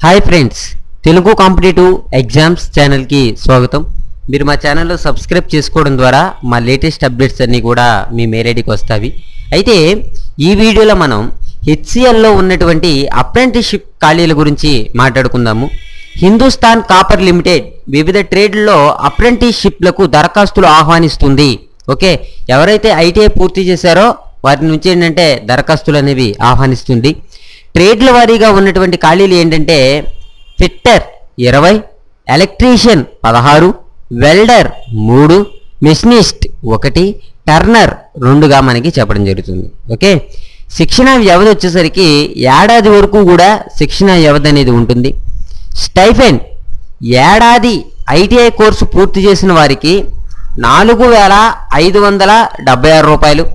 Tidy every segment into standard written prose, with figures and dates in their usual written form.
Hi friends, Telugu competitive exams ఛానల్కి స్వాగతం. మీరు మా ఛానల్లో సబ్స్క్రైబ్ చేసుకోవడం ద్వారా మా లేటెస్ట్ అప్డేట్స్ అన్నీ కూడా మీ మెయిల్ ఐడికి వస్తాయి. అయితే ఈ వీడియోలో మనం హెచ్సిఎల్లో ఉన్నటువంటి అప్రెంటిస్షిప్ ఖాళీల గురించి మాట్లాడుకుందాము. హిందుస్థాన్ కాపర్ లిమిటెడ్ వివిధ ట్రేడ్లలో అప్రెంటిస్షిప్లకు దరఖాస్తులు ఆహ్వానిస్తుంది. ఓకే, ఎవరైతే ఐటీఐ పూర్తి చేశారో వారి నుంచి ఏంటంటే దరఖాస్తులు అనేవి ఆహ్వానిస్తుంది. ట్రేడ్ల వారీగా ఉన్నటువంటి ఖాళీలు ఏంటంటే fitter 20, electrician 16, welder 3, machinist 1, turner 2గా మనకి చెప్పడం జరుగుతుంది. ఓకే, శిక్షణ వ్యవధి వచ్చేసరికి ఏడాది వరకు కూడా శిక్షణ వ్యవధి అనేది ఉంటుంది. స్టైఫెండ్ ఏడాది ఐటీఐ కోర్సు పూర్తి చేసిన వారికి 4,576 రూపాయలు,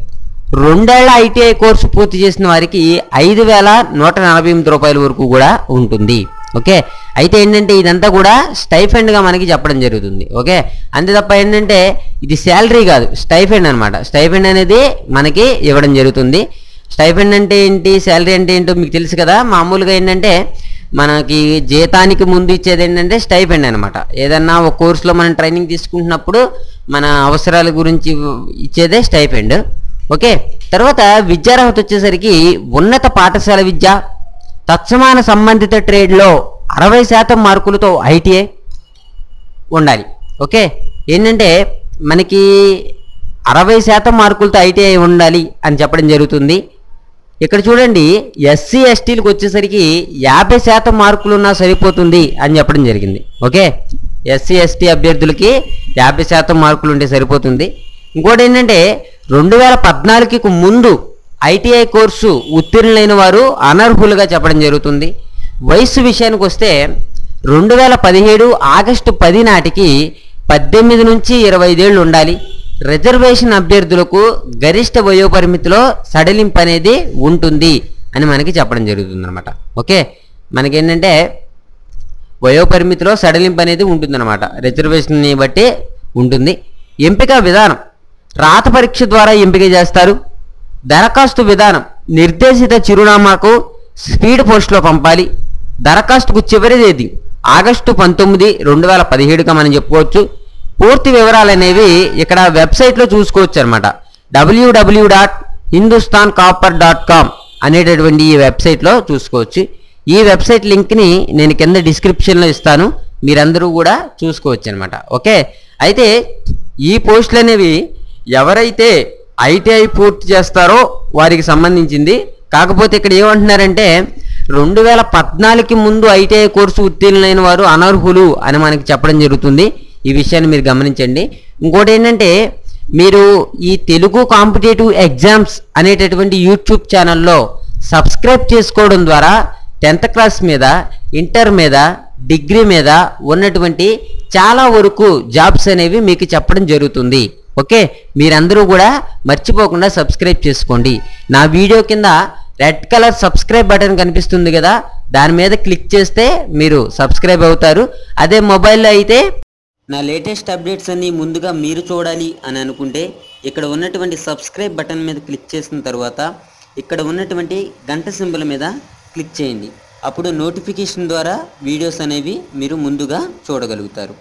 2 ఏళ్ల ఐటీఐ కోర్సు పూర్తి చేసిన వారికి 5,148 రూపాయల వరకు కూడా ఉంటుంది. ఓకే, అయితే ఏంటంటే ఇదంతా కూడా స్టైఫెండ్గా మనకి చెప్పడం జరుగుతుంది. ఓకే, అంతే తప్ప ఏంటంటే ఇది శాలరీ కాదు, స్టైఫెండ్ అనమాట. స్టైఫెండ్ అనేది మనకి ఇవ్వడం జరుగుతుంది. స్టైఫెండ్ అంటే ఏంటి, శాలరీ అంటే ఏంటో మీకు తెలుసు కదా. మామూలుగా ఏంటంటే మనకి జీతానికి ముందు ఇచ్చేది ఏంటంటే స్టైఫెండ్ అనమాట. ఏదన్నా ఒక కోర్సులో మనం ట్రైనింగ్ తీసుకుంటున్నప్పుడు మన అవసరాల గురించి ఇచ్చేదే స్టైఫెండ్. ఓకే, తర్వాత విద్యార్హత వచ్చేసరికి ఉన్నత పాఠశాల విద్య, తత్సమాన సంబంధిత ట్రేడ్లో 60% మార్కులతో ఐటీఐ ఉండాలి. ఓకే, ఏంటంటే మనకి 60% మార్కులతో ఐటీఐ ఉండాలి అని చెప్పడం జరుగుతుంది. ఇక్కడ చూడండి, ఎస్సీ ఎస్టీలకు వచ్చేసరికి 50% మార్కులు ఉన్నా సరిపోతుంది అని చెప్పడం జరిగింది. ఓకే, ఎస్సీ ఎస్టీ అభ్యర్థులకి 50% మార్కులు ఉంటే సరిపోతుంది. ఇంకోటి ఏంటంటే 2014కి ముందు ఐటీఐ కోర్సు ఉత్తీర్ణులైన వారు అనర్హులుగా చెప్పడం జరుగుతుంది. వయస్సు విషయానికి వస్తే 2017 ఆగస్టు 10 నాటికి 18 నుంచి 25 ఏళ్ళు ఉండాలి. రిజర్వేషన్ అభ్యర్థులకు గరిష్ట వయోపరిమితిలో సడలింపు అనేది ఉంటుంది అని మనకి చెప్పడం జరుగుతుంది అనమాట. ఓకే, మనకేంటంటే వయోపరిమితిలో సడలింపు అనేది ఉంటుందన్నమాట, రిజర్వేషన్ని బట్టి ఉంటుంది. ఎంపిక విధానం రాత పరీక్ష ద్వారా ఎంపిక చేస్తారు. దరఖాస్తు విధానం నిర్దేశిత చిరునామాకు స్పీడ్ పోస్ట్లో పంపాలి. దరఖాస్తుకు చివరి తేదీ ఆగస్టు 19, 2017గా మనం చెప్పుకోవచ్చు. పూర్తి వివరాలు అనేవి ఇక్కడ వెబ్సైట్లో చూసుకోవచ్చు అనమాట. www.hindustancopper.com అనేటటువంటి ఈ వెబ్సైట్లో చూసుకోవచ్చు. ఈ వెబ్సైట్ లింక్ని నేను కింద డిస్క్రిప్షన్లో ఇస్తాను, మీరందరూ కూడా చూసుకోవచ్చు అనమాట. ఓకే, అయితే ఈ పోస్టులు అనేవి ఎవరైతే ఐటీఐ పూర్తి చేస్తారో వారికి సంబంధించింది. కాకపోతే ఇక్కడ ఏమంటున్నారంటే 2014కి ముందు ఐటీఐ కోర్సు ఉత్తీర్ణులైన వారు అనర్హులు అని మనకి చెప్పడం జరుగుతుంది. ఈ విషయాన్ని మీరు గమనించండి. ఇంకోటి ఏంటంటే మీరు ఈ తెలుగు కాంపిటేటివ్ ఎగ్జామ్స్ అనేటటువంటి యూట్యూబ్ ఛానల్లో సబ్స్క్రైబ్ చేసుకోవడం ద్వారా 10th క్లాస్ మీద, ఇంటర్ మీద, డిగ్రీ మీద ఉన్నటువంటి చాలా వరకు జాబ్స్ అనేవి మీకు చెప్పడం జరుగుతుంది. ఓకే, మీరందరూ కూడా మర్చిపోకుండా సబ్స్క్రైబ్ చేసుకోండి. నా వీడియో కింద రెడ్ కలర్ సబ్స్క్రైబ్ బటన్ కనిపిస్తుంది కదా, దాని మీద క్లిక్ చేస్తే మీరు సబ్స్క్రైబ్ అవుతారు. అదే మొబైల్లో అయితే నా లేటెస్ట్ అప్డేట్స్ అన్నీ ముందుగా మీరు చూడాలి అని అనుకుంటే ఇక్కడ ఉన్నటువంటి సబ్స్క్రైబ్ బటన్ మీద క్లిక్ చేసిన తర్వాత ఇక్కడ ఉన్నటువంటి గంట సింబల్ మీద క్లిక్ చేయండి. అప్పుడు నోటిఫికేషన్ ద్వారా వీడియోస్ అనేవి మీరు ముందుగా చూడగలుగుతారు.